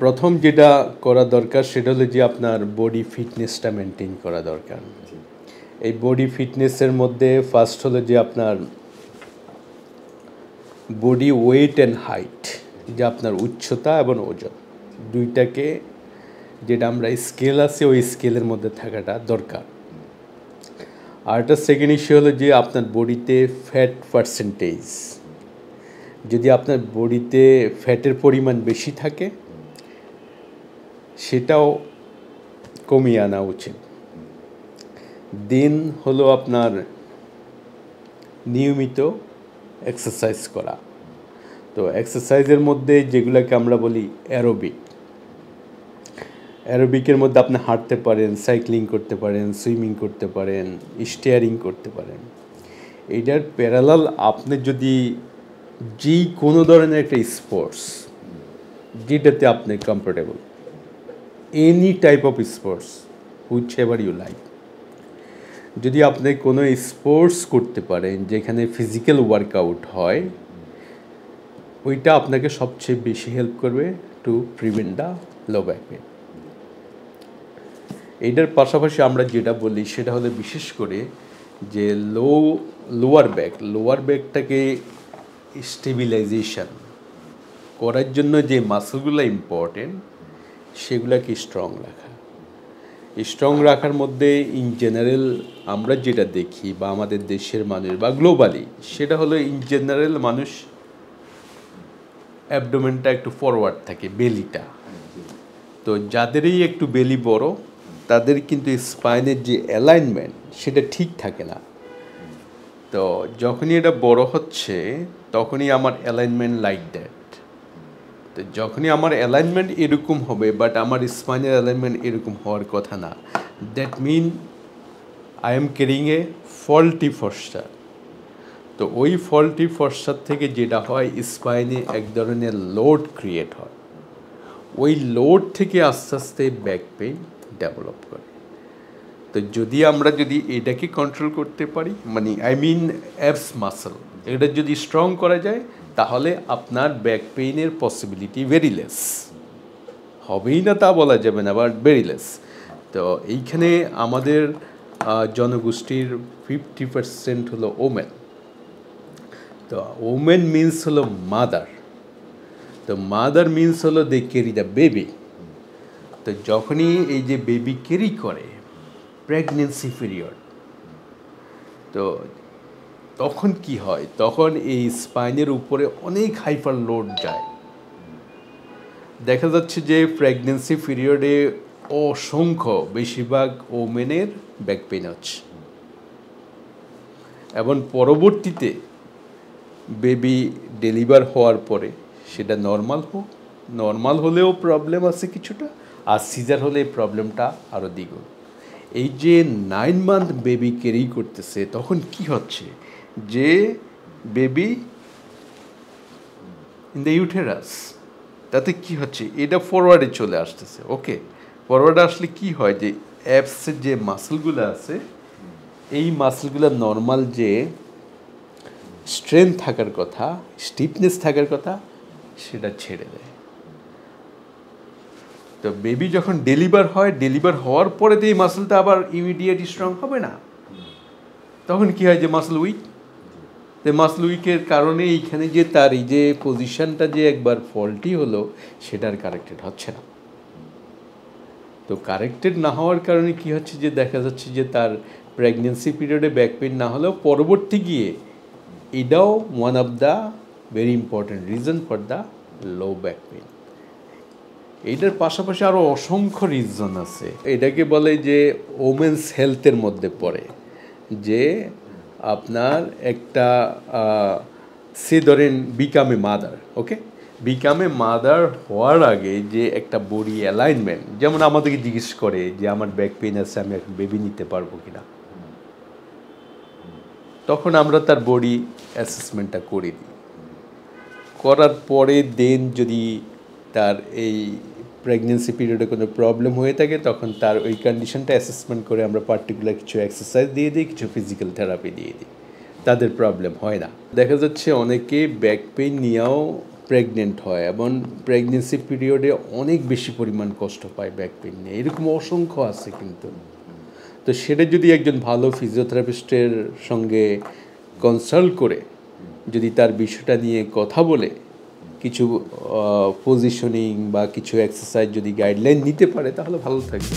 প্রথম যেটা করা দরকার সেটা হলো যে আপনার বডি ফিটনেসটা মেনটেন করা দরকার। এই বডি ফিটনেসের মধ্যে ফার্স্ট হলো যে আপনার বডি ওয়েট অ্যান্ড হাইট, যে আপনার উচ্চতা এবং ওজন দুইটাকে, যেটা আমরা স্কেল আছে ওই স্কেলের মধ্যে থাকাটা দরকার। আর একটা সেকেন্ড ইস্যু হলো যে আপনার বডিতে ফ্যাট পার্সেন্টেজ, যদি আপনার বডিতে ফ্যাটের পরিমাণ বেশি থাকে সেটাও কমিয়ে আনা উচিত। দিন হলো আপনার নিয়মিত এক্সারসাইজ করা। তো এক্সারসাইজের মধ্যে যেগুলোকে আমরা বলি অ্যারোবিকের মধ্যে আপনি হাঁটতে পারেন, সাইক্লিং করতে পারেন, সুইমিং করতে পারেন, স্টিয়ারিং করতে পারেন। এইটার প্যারালাল আপনি যদি যে কোনো ধরনের একটা স্পোর্টস যেটাতে আপনি comfortable, any type of sports whichever you like, যদি আপনি কোনো স্পোর্টস করতে পারেন যেখানে ফিজিক্যাল ওয়ার্কআউট হয়, ওইটা আপনাকে সবচেয়ে বেশি হেল্প করবে to prevent the low back pain. এইটার পাশাপাশি আমরা যেটা বলি সেটা হলো বিশেষ করে যে লোয়ার ব্যাকটাকে স্টেবিলাইজেশন করার জন্য যে মাসলগুলো ইম্পর্টেন্ট সেগুলোকে স্ট্রং রাখার মধ্যে ইন জেনারেল আমরা যেটা দেখি বা আমাদের দেশের মানুষ বা গ্লোবালি, সেটা হলো ইন জেনারেল মানুষ অ্যাবডোমেনটা একটু ফরওয়ার্ড থাকে, বেলিটা। তো যাদেরই একটু বেলি বড় তাদের কিন্তু স্পাইনের যে অ্যালাইনমেন্ট সেটা ঠিক থাকে না। তো যখনই এটা বড় হচ্ছে তখনই আমার অ্যালাইনমেন্ট লাইক দ্যাট। তো যখনই আমার অ্যালাইনমেন্ট এরকম হবে বাট আমার স্পাইনের অ্যালাইনমেন্ট এরকম হওয়ার কথা না, that mean I am carrying a faulty posture. তো ওই ফল্টি পশ্চার থেকে যেটা হয়, স্পাইনে এক ধরনের লোড ক্রিয়েট হয়, ওই লোড থেকে আস্তে আস্তে ব্যাক পেইন ডেভেলপ করে। তো আমরা যদি এটাকে কন্ট্রোল করতে পারি, মানে অ্যাবস মাসল, এটা যদি স্ট্রং করা যায়, তাহলে আপনার ব্যাক পেইনের পসিবিলিটি ভেরি লেস। হবেই না তা বলা যাবে না, বাট ভেরি লেস। তো এইখানে আমাদের জনগোষ্ঠীর 50% হলো ওমেন। তো ওমেন মিনস হলো মাদার। তো মাদার মিনস হলো দে ক্যারি দ্য বেবি। তো যখনই এই যে বেবি ক্যারি করে প্রেগনেন্সি পিরিয়ড, তো তখন কি হয়, তখন এই স্পাইনের উপরে অনেক হাইপার লোড যায়। দেখা যাচ্ছে যে প্রেগনেন্সি পিরিয়ডে অসংখ্য বেশিরভাগ ওমেনের ব্যাক পেইন হচ্ছে, এবং পরবর্তীতে বেবি ডেলিভার হওয়ার পরে সেটা নর্মাল হলেও প্রবলেম আছে কিছুটা, আর সিজার হলে এই প্রবলেমটা আরও দ্বিগুণ। এই যে 9 মান্থ বেবি ক্যারি করতেছে, তখন কি হচ্ছে যে বেবি ইন দ্য ইউটেরাস, তাতে কি হচ্ছে, এটা ফরওয়ার্ডে চলে আসতেছে। ওকে, ফরওয়ার্ডে আসলে কি হয় যে অ্যাপসের যে মাসলগুলো আছে, এই মাসলগুলো নর্মাল যে স্ট্রেংথ থাকার কথা, স্টিফনেস থাকার কথা, সেটা ছেড়ে দেয়। তো বেবি যখন ডেলিভার হওয়ার পরে তো এই মাসলটা আবার ইমিডিয়েট স্ট্রং হবে না, তখন কি হয় যে মাসল উইক। তো মাসল উইকের কারণে এইখানে যে তার এই যে পজিশনটা যে একবার ফল্টি হলো, সেটার কারেক্টেড হচ্ছে না। তো কারেক্টেড না হওয়ার কারণে কি হচ্ছে যে দেখা যাচ্ছে যে তার প্রেগনেন্সি পিরিয়ডে ব্যাক পেইন না হলেও পরবর্তী গিয়ে এটাও one of the very important reason for the low back pain. এইটার পাশাপাশি আরও অসংখ্য রিজন আছে। এটাকে বলে যে ওমেন্স হেলথের মধ্যে পড়ে, যে আপনার একটা সে ধরেন become a mother, okay, become a mother হওয়ার আগে যে একটা বডি অ্যালাইনমেন্ট, যেমন আমাদেরকে জিজ্ঞেস করে যে আমার ব্যাক পেইন আছে, আমি এখন বেবি নিতে পারবো কিনা, তখন আমরা তার বডি অ্যাসেসমেন্টটা করে দিই। করার পরে দেন যদি তার এই প্রেগনেন্সি পিরিয়ডে কোনো প্রবলেম হয়ে থাকে, তখন তার ওই কন্ডিশনটা অ্যাসেসমেন্ট করে আমরা পার্টিকুলার কিছু এক্সারসাইজ দিয়ে দিই, কিছু ফিজিক্যাল থেরাপি দিয়ে দিই, তাদের প্রবলেম হয় না। দেখা যাচ্ছে অনেকে ব্যাক পেইন নিয়েও প্রেগনেন্ট হয় এবং প্রেগনেন্সি পিরিয়ডে অনেক বেশি পরিমাণ কষ্ট পায় ব্যাক পেইন নিয়ে, এরকম অসংখ্য আছে কিন্তু। তো সেটা যদি একজন ভালো ফিজিওথেরাপিস্টের সঙ্গে কনসাল্ট করে যদি তার বিষয়টা নিয়ে কথা বলে কিছু পজিশনিং বা কিছু এক্সারসাইজ যদি গাইডলাইন নিতে পারে তাহলে ভালো থাকবে।